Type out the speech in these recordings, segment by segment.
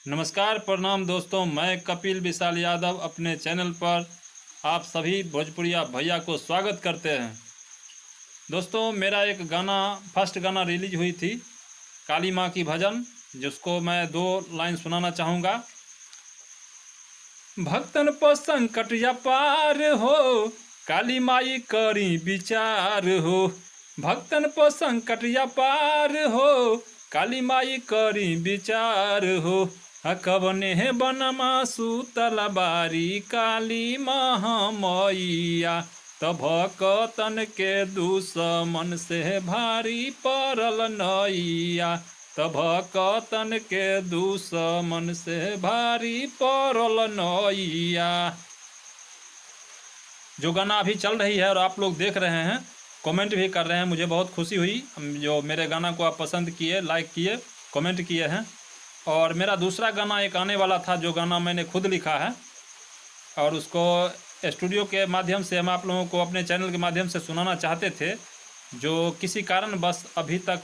नमस्कार प्रणाम दोस्तों, मैं कपिल विशाल यादव अपने चैनल पर आप सभी भोजपुरिया भैया को स्वागत करते हैं। दोस्तों, मेरा एक गाना फर्स्ट गाना रिलीज हुई थी, काली माँ की भजन, जिसको मैं 2 लाइन सुनाना चाहूँगा। भक्तन पर संकट या पार हो, काली माई करी विचार हो। भक्तन पर संकट या पार हो, काली माई करी विचार हो। कवने बनमा सुतल बारी काली महामैया, तब भक्तन के दुश्मन से भारी पड़ल नैया। तब भक्तन के दुश्मन से भारी पड़ल नैया। जो गाना अभी चल रही है और आप लोग देख रहे हैं, कमेंट भी कर रहे हैं, मुझे बहुत खुशी हुई जो मेरे गाना को आप पसंद किए, लाइक किए, कमेंट किए हैं। और मेरा दूसरा गाना एक आने वाला था, जो गाना मैंने खुद लिखा है और उसको स्टूडियो के माध्यम से हम आप लोगों को अपने चैनल के माध्यम से सुनाना चाहते थे, जो किसी कारण बस अभी तक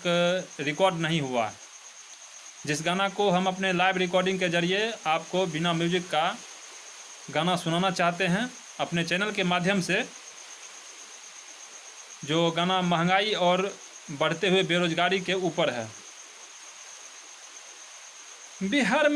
रिकॉर्ड नहीं हुआ। जिस गाना को हम अपने लाइव रिकॉर्डिंग के ज़रिए आपको बिना म्यूजिक का गाना सुनाना चाहते हैं अपने चैनल के माध्यम से। जो गाना महंगाई और बढ़ते हुए बेरोजगारी के ऊपर है। बिहार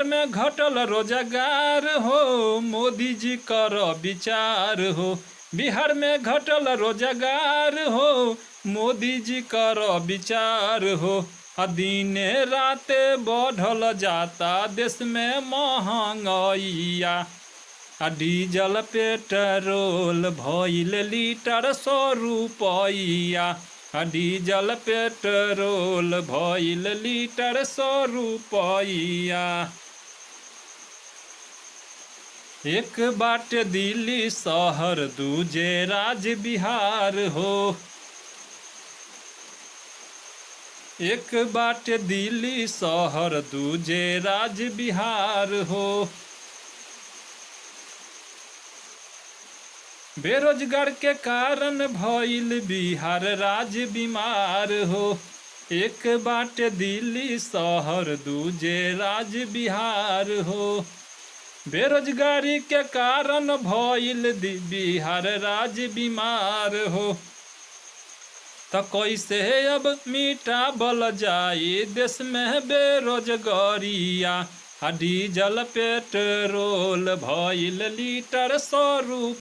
में घटल रोजगार हो, मोदी जी कर विचार हो। बिहार में घटल रोजगार हो, मोदी जी कर विचार हो। दिने राते बढ़ल जाता देश में महंगाइया। डीजल पेट्रोल भइल लीटर 100 रुपैया। डीजल पेट्रोल भइल लीटर 100 रुपैया। एक बाटे दिल्ली शहर, दूजे राज बिहार हो। एक बाटे दिल्ली शहर, दूजे राज बिहार हो। बेरोजगार के कारण भइल बिहार राज बीमार हो। एक बाटे दिल्ली शहर, दूजे राज बिहार हो। बेरोजगारी के कारण भइल बिहार राज बीमार हो। तो कैसे अब मिटाबल जाई देश में बेरोजगारिया। डीजल पेट्रोल भइल लीटर 100 रुपैया।